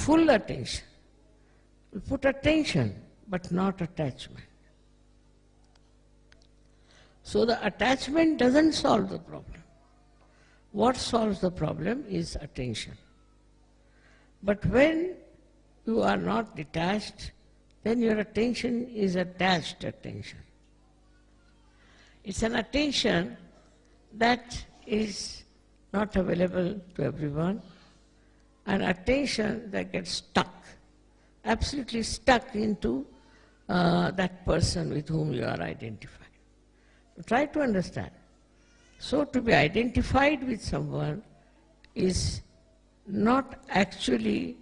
full attention. We put attention, but not attachment. So the attachment doesn't solve the problem. What solves the problem is attention. But when you are not detached, then your attention is attached attention. It's an attention that is not available to everyone, an attention that gets stuck, absolutely stuck into that person with whom you are identified. Try to understand. So to be identified with someone is not actually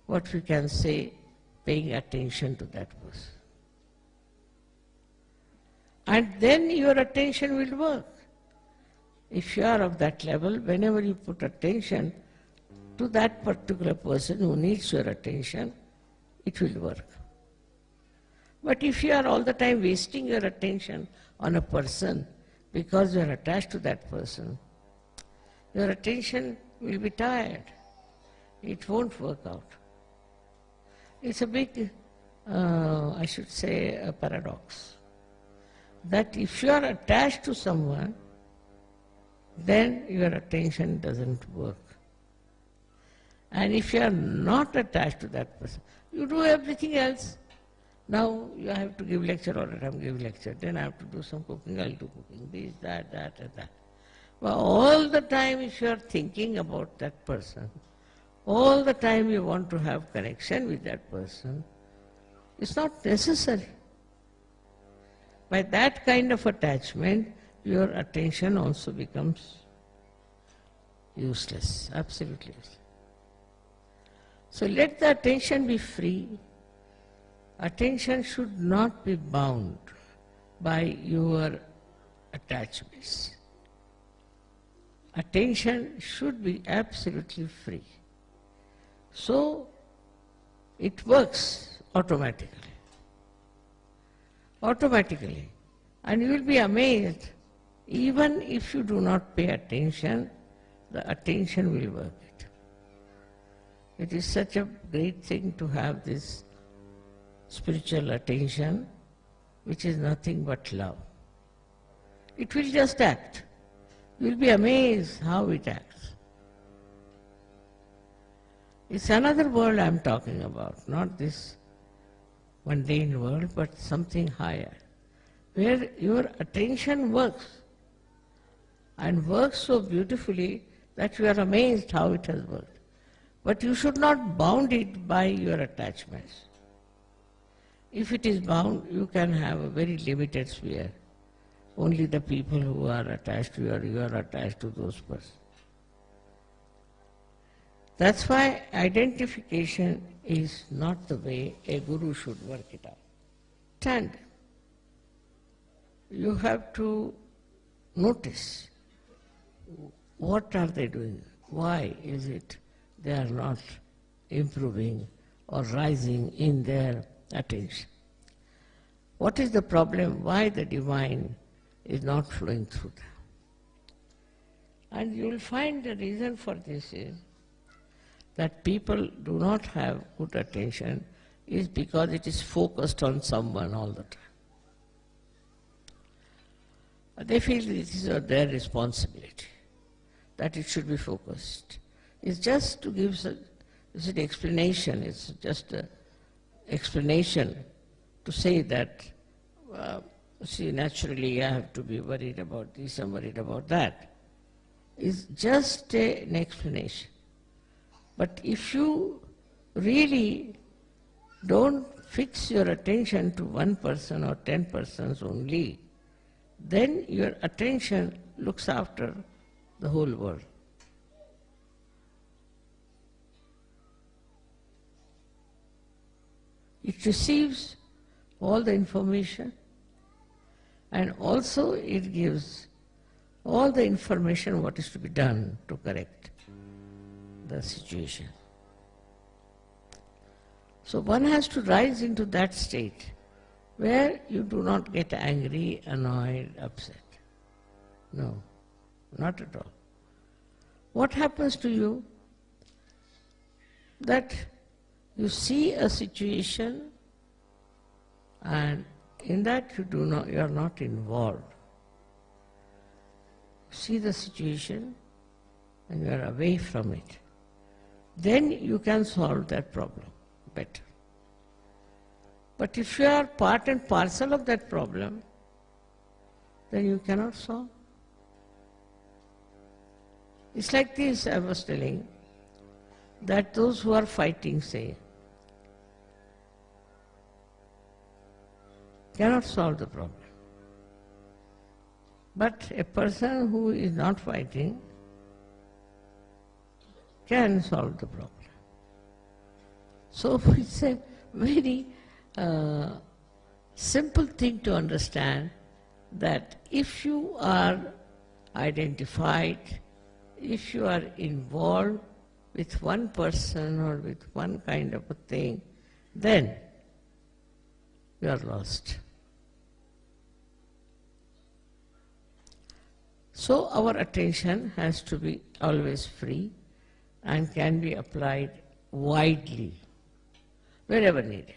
what we can say paying attention to that person. And then your attention will work. If you are of that level, whenever you put attention to that particular person who needs your attention, it will work. But if you are all the time wasting your attention on a person because you are attached to that person, your attention will be tired. It won't work out. It's a big, I should say, a paradox. That if you are attached to someone, then your attention doesn't work. And if you are not attached to that person, you do everything else. Now you have to give lecture all the time, give lecture. Then I have to do some cooking, I'll do cooking, this, that, and that. But all the time if you are thinking about that person, all the time you want to have connection with that person, it's not necessary. By that kind of attachment, your attention also becomes useless, absolutely useless. So let the attention be free. Attention should not be bound by your attachments. Attention should be absolutely free. So it works automatically. Automatically. And you will be amazed, even if you do not pay attention, the attention will work it. It is such a great thing to have this spiritual attention, which is nothing but love. It will just act. You will be amazed how it acts. It's another world I am talking about, not this mundane world, but something higher, where your attention works, and works so beautifully that you are amazed how it has worked. But you should not bound it by your attachments. If it is bound, you can have a very limited sphere. Only the people who are attached to you are attached to those persons. That's why identification is not the way a guru should work it out. And you have to notice what are they doing, why is it they are not improving or rising in their attention. What is the problem? Why the divine is not flowing through them? And you will find the reason for this is that people do not have good attention is because it is focused on someone all the time. They feel it is their responsibility, that it should be focused. It's just to give it's an explanation, it's just an explanation to say that, see, naturally I have to be worried about this, I'm worried about that. It's just an explanation. But if you really don't fix your attention to one person or 10 persons only, then your attention looks after the whole world. It receives all the information, and also it gives all the information what is to be done to correct the situation. So one has to rise into that state where you do not get angry, annoyed, upset. No, not at all. What happens to you? That You see a situation and in that you are not involved. See the situation and you are away from it. Then you can solve that problem better. But if you are part and parcel of that problem, then you cannot solve. It's like this, I was telling, that those who are fighting, say, cannot solve the problem. But a person who is not fighting can solve the problem. So it's a very simple thing to understand that if you are identified, if you are involved with one person or with one kind of a thing, then you are lost. So our attention has to be always free and can be applied widely, wherever needed.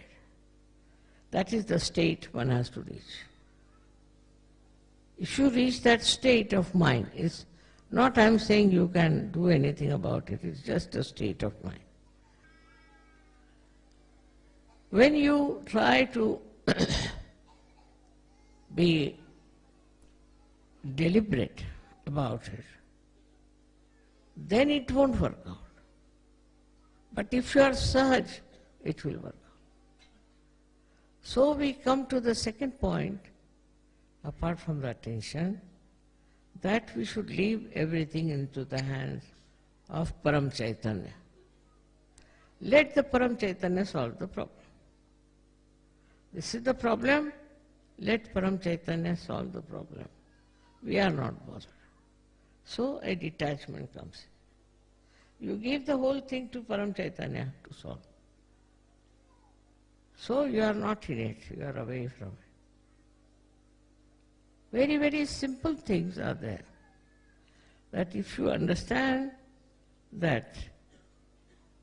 That is the state one has to reach. If you reach that state of mind, it's not I'm saying you can do anything about it, it's just a state of mind. When you try to be deliberate about it, then it won't work out. But if you are sahaj, it will work out. So we come to the second point, apart from the attention, that we should leave everything into the hands of Param Chaitanya. Let the Param Chaitanya solve the problem. This is the problem, let Param Chaitanya solve the problem. We are not bothered. So a detachment comes in. You give the whole thing to Param Chaitanya to solve. So you are not in it, you are away from it. Very, very simple things are there. That if you understand that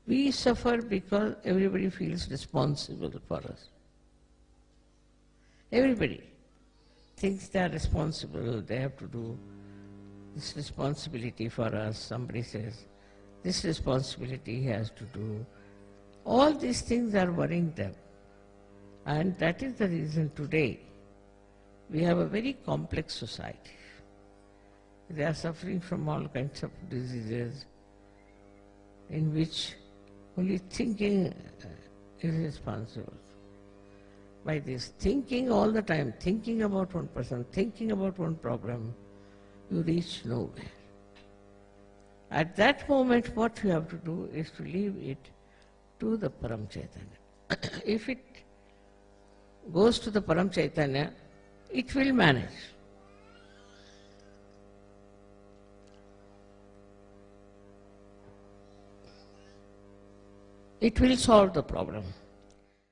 we suffer because everybody feels responsible for us. Everybody thinks they are responsible, they have to do this responsibility for us. Somebody says, this responsibility he has to do. All these things are worrying them. And that is the reason today we have a very complex society. They are suffering from all kinds of diseases in which only thinking is responsible. By this thinking all the time, thinking about one person, thinking about one problem, you reach nowhere. At that moment, what you have to do is to leave it to the Param Chaitanya. If it goes to the Param Chaitanya, it will manage. It will solve the problem.